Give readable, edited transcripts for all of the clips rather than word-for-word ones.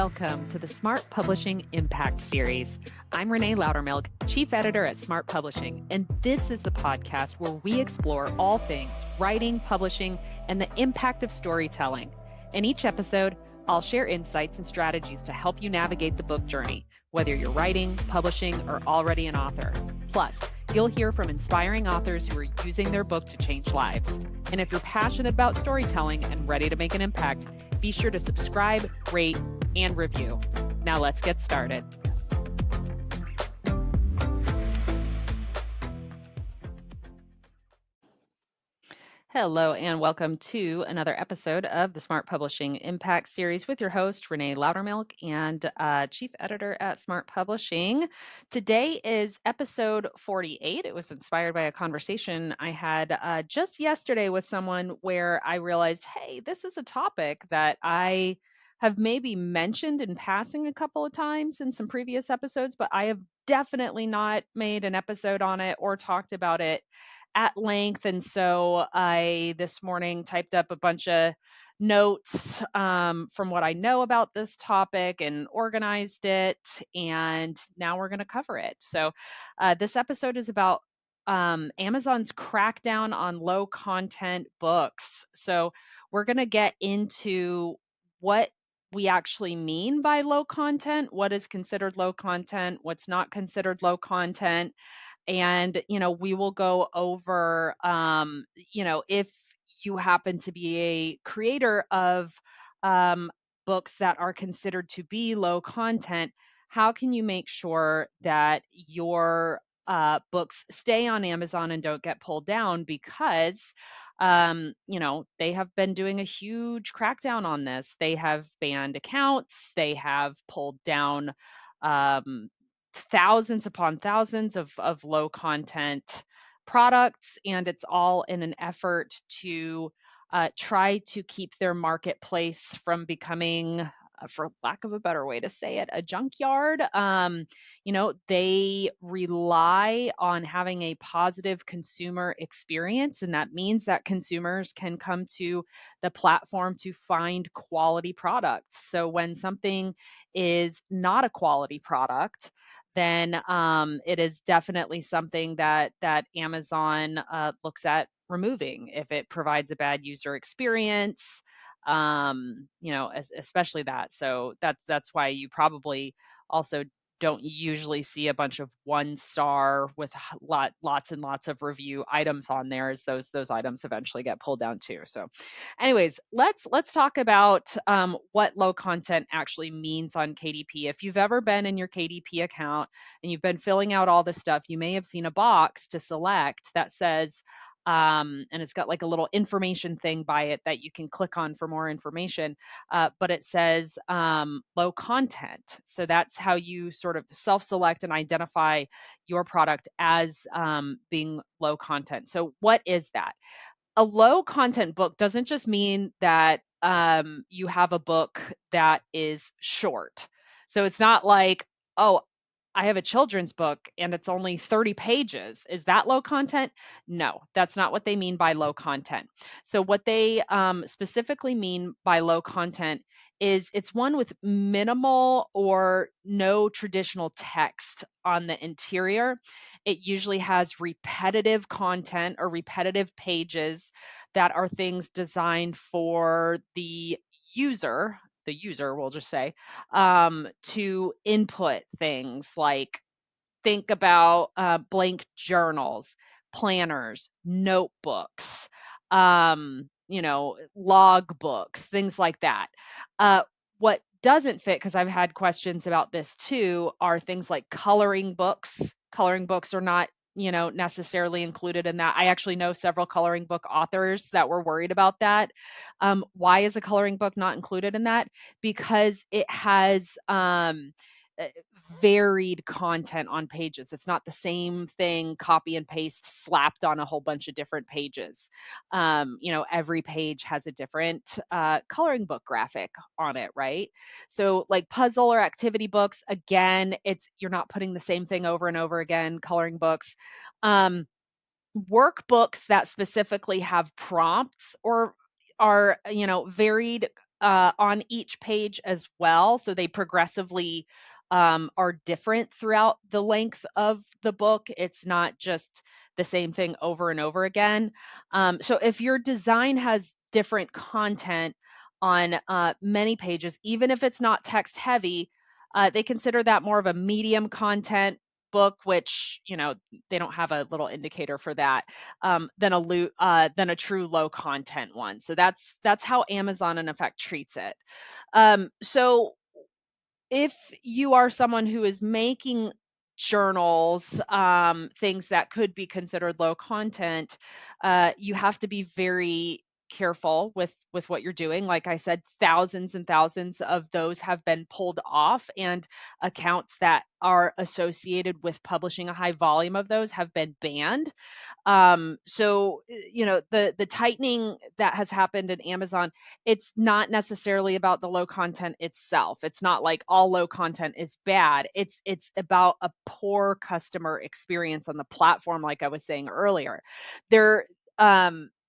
welcome to the Smart Publishing Impact Series. I'm Renee Loudermilk, Chief Editor at Smart Publishing, and this is the podcast where we explore all things writing, publishing, and the impact of storytelling. In each episode, I'll share insights and strategies to help you navigate the book journey, whether you're writing, publishing, or already an author. Plus, you'll hear from inspiring authors who are using their book to change lives. And if you're passionate about storytelling and ready to make an impact, be sure to subscribe, rate, and review. Now let's get started. Hello, and welcome to another episode of the Smart Publishing Impact Series with your host, Renee Loudermilk, and Chief Editor at Smart Publishing. Today is episode 48. It was inspired by a conversation I had just yesterday with someone where I realized, hey, this is a topic that I have maybe mentioned in passing a couple of times in some previous episodes, but I have definitely not made an episode on it or talked about it at length. And so I this morning typed up a bunch of notes from what I know about this topic and organized it. And now we're going to cover it. So this episode is about Amazon's crackdown on low content books. So we're going to get into what we actually mean by low content, what is considered low content, what's not considered low content. And, we will go over, if you happen to be a creator of books that are considered to be low content, how can you make sure that your books stay on Amazon and don't get pulled down? Because, they have been doing a huge crackdown on this. They have banned accounts, they have pulled down um, thousands upon thousands of low content products, and it's all in an effort to try to keep their marketplace from becoming, for lack of a better way to say it, a junkyard. They rely on having a positive consumer experience, and that means that consumers can come to the platform to find quality products. So when something is not a quality product, then it is definitely something that Amazon looks at removing if it provides a bad user experience. Especially that. So that's why you probably also don't usually see a bunch of 1 star with lots and lots of review items on there, as those items eventually get pulled down too. So anyways, let's talk about what low content actually means on KDP. If you've ever been in your KDP account and you've been filling out all this stuff, you may have seen a box to select that says, and it's got like a little information thing by it that you can click on for more information, but it says low content. So that's how you sort of self-select and identify your product as being low content. So what is that? A low content book doesn't just mean that you have a book that is short. So it's not like, oh, I have a children's book and it's only 30 pages. Is that low content? No, that's not what they mean by low content. So what they specifically mean by low content is it's one with minimal or no traditional text on the interior. It usually has repetitive content or repetitive pages that are things designed for the user, we'll just say, to input things like think about blank journals, planners, notebooks, log books, things like that. What doesn't fit, because I've had questions about this too, are things like coloring books. Coloring books are not necessarily included in that. I actually know several coloring book authors that were worried about that. Why is a coloring book not included in that? Because it has varied content on pages. It's not the same thing copy and paste slapped on a whole bunch of different pages. Every page has a different coloring book graphic on it, right? So like puzzle or activity books, again, you're not putting the same thing over and over again. Coloring books. Workbooks that specifically have prompts or are varied on each page as well. So they progressively are different throughout the length of the book. It's not just the same thing over and over again. So if your design has different content on many pages, even if it's not text heavy, they consider that more of a medium content book, which, you know, they don't have a little indicator for that, than a true low content one. So that's how Amazon in effect treats it. So if you are someone who is making journals, things that could be considered low content, you have to be very careful with what you're doing. Like I said, thousands and thousands of those have been pulled off, and accounts that are associated with publishing a high volume of those have been banned. So you know, the tightening that has happened in Amazon, it's not necessarily about the low content itself. It's not like all low content is bad. It's about a poor customer experience on the platform, like I was saying earlier. They're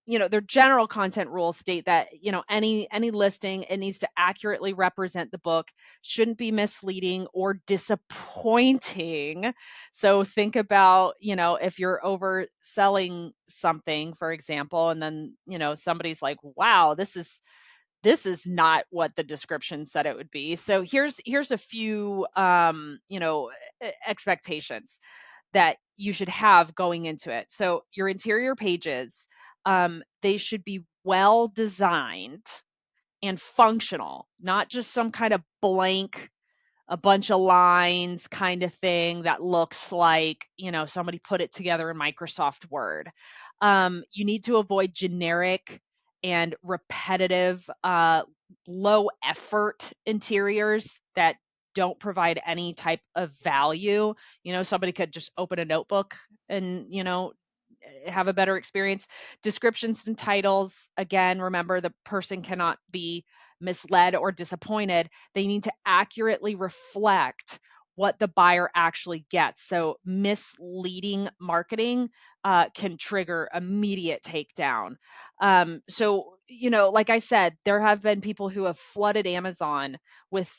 you know, their general content rules state that, you know, any listing, it needs to accurately represent the book, shouldn't be misleading or disappointing. So think about, you know, if you're overselling something, for example, and then, you know, somebody's like, wow, this is not what the description said it would be. So here's a few you know, expectations that you should have going into it. So your interior pages, they should be well designed and functional, not just some kind of blank, a bunch of lines kind of thing that looks like, you know, somebody put it together in Microsoft Word. You need to avoid generic and repetitive, low effort interiors that don't provide any type of value. You know, somebody could just open a notebook and, you know, have a better experience. Descriptions and titles, again, remember the person cannot be misled or disappointed. They need to accurately reflect what the buyer actually gets. So misleading marketing can trigger immediate takedown. So, you know, like I said, there have been people who have flooded Amazon with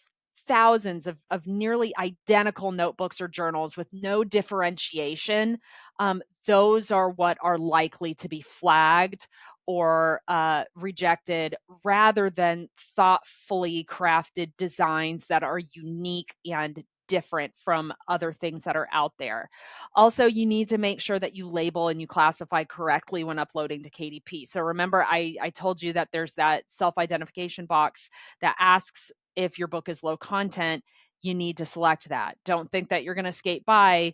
thousands of nearly identical notebooks or journals with no differentiation. Those are what are likely to be flagged or rejected, rather than thoughtfully crafted designs that are unique and different from other things that are out there. Also, you need to make sure that you label and you classify correctly when uploading to KDP. So remember, I told you that there's that self-identification box that asks if your book is low content. You need to select that. Don't think that you're going to skate by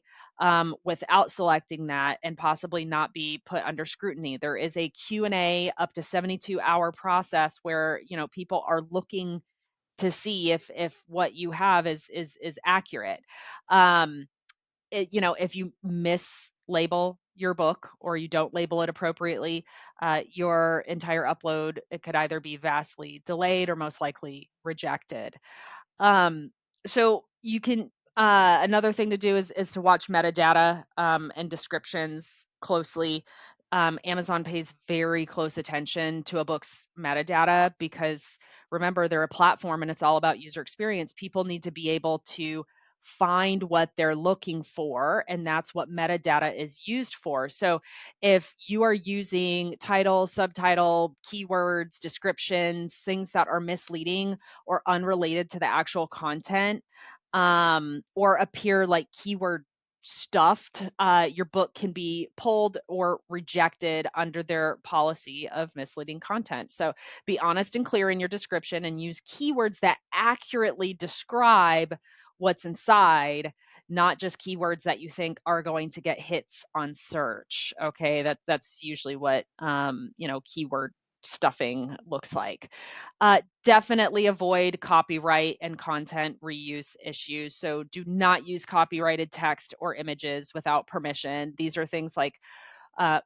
without selecting that and possibly not be put under scrutiny. There is a Q&A up to 72-hour process where, you know, people are looking to see if what you have is accurate. You know, if you mislabel your book or you don't label it appropriately, your entire upload, it could either be vastly delayed or most likely rejected. Um, so you can another thing to do is to watch metadata and descriptions closely. Amazon pays very close attention to a book's metadata because remember, they're a platform and it's all about user experience. People need to be able to find what they're looking for, and that's what metadata is used for. So if you are using title, subtitle, keywords, descriptions, things that are misleading or unrelated to the actual content, or appear like keyword stuffed, your book can be pulled or rejected under their policy of misleading content. So be honest and clear in your description and use keywords that accurately describe what's inside, not just keywords that you think are going to get hits on search. Okay, that's usually what you know, keyword stuffing looks like. Definitely avoid copyright and content reuse issues. So do not use copyrighted text or images without permission. These are things like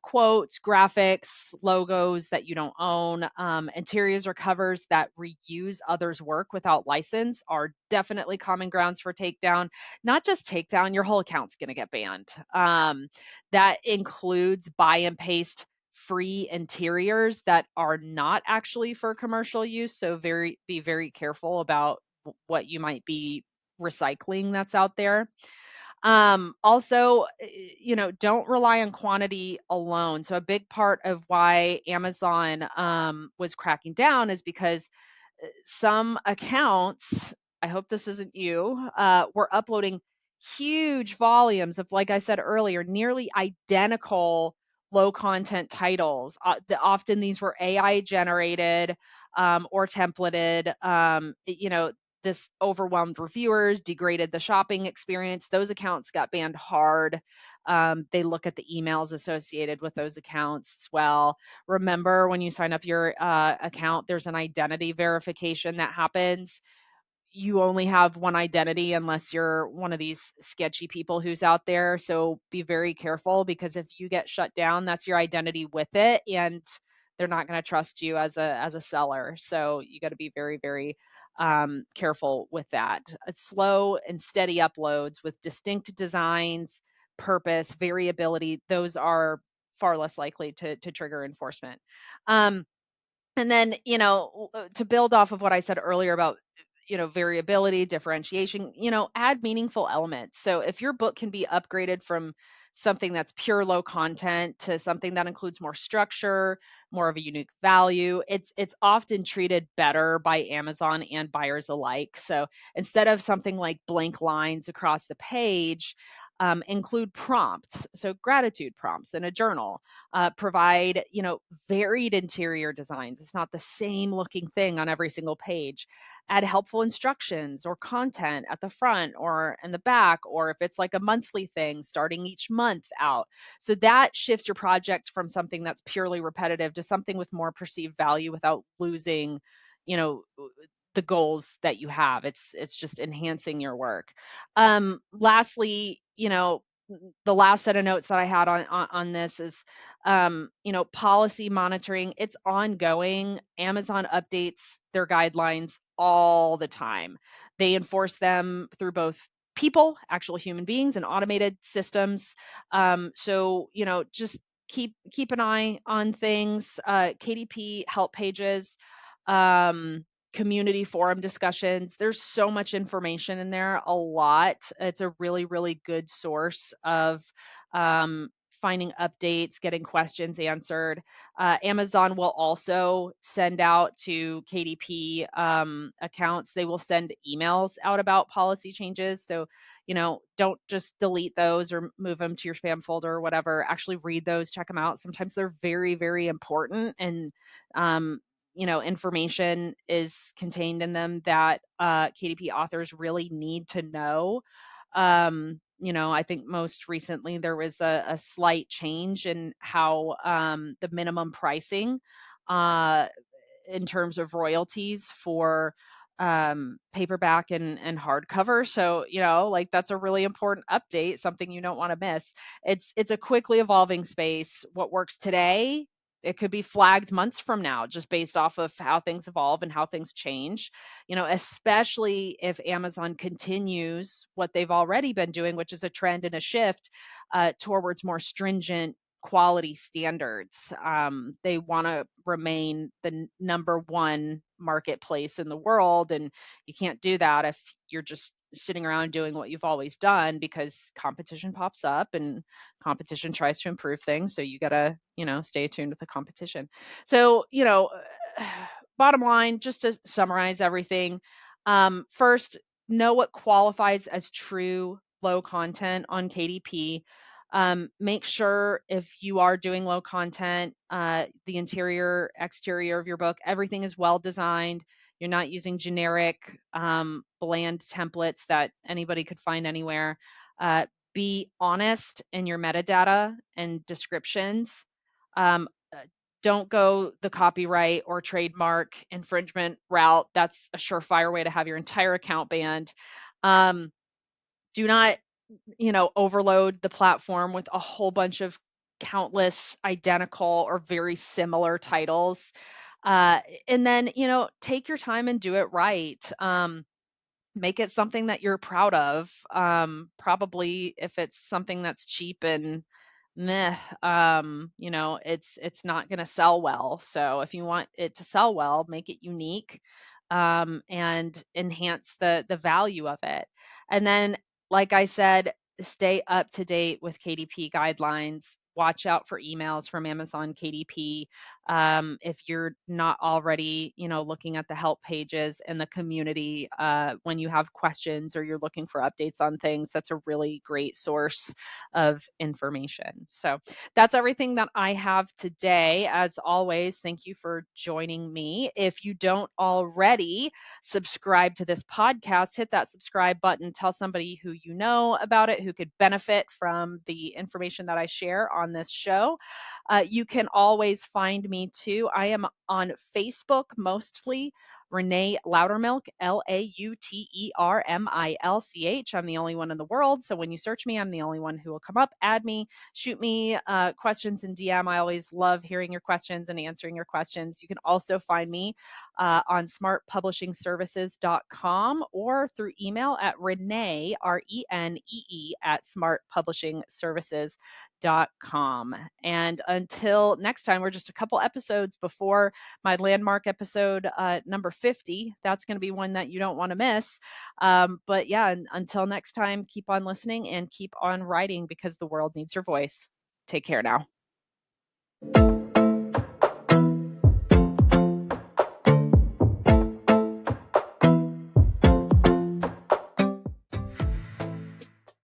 quotes, graphics, logos that you don't own, interiors or covers that reuse others' work without license are definitely common grounds for takedown. Not just takedown, your whole account's going to get banned. That includes buy and paste free interiors that are not actually for commercial use. So be very careful about what you might be recycling that's out there. Also, don't rely on quantity alone. So a big part of why Amazon was cracking down is because some accounts, I hope this isn't you, were uploading huge volumes of, like I said earlier, nearly identical low content titles. Often these were AI generated or templated. This overwhelmed reviewers, degraded the shopping experience. Those accounts got banned hard. They look at the emails associated with those accounts as well. Remember, when you sign up your account, there's an identity verification that happens. You only have one identity unless you're one of these sketchy people who's out there. So be very careful, because if you get shut down, that's your identity with it, and they're not going to trust you as a seller. So you got to be very, very careful with that. Slow and steady uploads with distinct designs, purpose, variability, those are far less likely to trigger enforcement. And then, to build off of what I said earlier about, variability, differentiation, add meaningful elements. So if your book can be upgraded from something that's pure low content to something that includes more structure, more of a unique value, it's often treated better by Amazon and buyers alike. So instead of something like blank lines across the page, include prompts, so gratitude prompts in a journal. Provide, varied interior designs. It's not the same looking thing on every single page. Add helpful instructions or content at the front or in the back, or if it's like a monthly thing, starting each month out. So that shifts your project from something that's purely repetitive to something with more perceived value without losing, you know, the goals that you have. It's just enhancing your work. Lastly, the last set of notes that I had on this is, policy monitoring. It's ongoing. Amazon updates their guidelines all the time. They enforce them through both people, actual human beings, and automated systems. So, just keep an eye on things. KDP help pages. Um, Community forum discussions. There's so much information in there, a lot. It's a really, really good source of finding updates, getting questions answered. Amazon will also send out to KDP accounts, they will send emails out about policy changes. So, don't just delete those or move them to your spam folder or whatever. Actually read those, check them out. Sometimes they're very, very important, and um, information is contained in them that KDP authors really need to know. I think most recently there was a slight change in how the minimum pricing uh, in terms of royalties for paperback and hardcover. So, like, that's a really important update, something you don't want to miss. It's a quickly evolving space. What works today, it could be flagged months from now, just based off of how things evolve and how things change. Especially if Amazon continues what they've already been doing, which is a trend and a shift towards more stringent quality standards. They want to remain the number one marketplace in the world, and you can't do that if you're just sitting around doing what you've always done, because competition pops up and competition tries to improve things. So you got to, stay tuned with the competition. So, bottom line, just to summarize everything, first, know what qualifies as true low content on KDP. Make sure, if you are doing low content, the interior, exterior of your book, everything is well designed. You're not using generic, bland templates that anybody could find anywhere. Be honest in your metadata and descriptions. Um, uh, don't go the copyright or trademark infringement route. That's a surefire way to have your entire account banned. Um, do not, overload the platform with a whole bunch of countless identical or very similar titles. And then, take your time and do it right. Make it something that you're proud of. Probably if it's something that's cheap and meh, it's not going to sell well. So if you want it to sell well, make it unique, and enhance the value of it. And then, like I said, stay up to date with KDP guidelines. Watch out for emails from Amazon KDP. If you're not already, looking at the help pages in the community, when you have questions or you're looking for updates on things, that's a really great source of information. So that's everything that I have today. As always, thank you for joining me. If you don't already subscribe to this podcast, hit that subscribe button, tell somebody who you know about it, who could benefit from the information that I share on this show. You can always find me too. I am on Facebook mostly. Renee Loudermilk, Lautermilch. I'm the only one in the world. So when you search me, I'm the only one who will come up. Add me, shoot me questions in DM. I always love hearing your questions and answering your questions. You can also find me on smartpublishingservices.com or through email at Renee, Renee, at smartpublishingservices.com. And until next time, we're just a couple episodes before my landmark episode number 50. That's going to be one that you don't want to miss. But yeah, until next time, keep on listening and keep on writing because the world needs your voice. Take care now.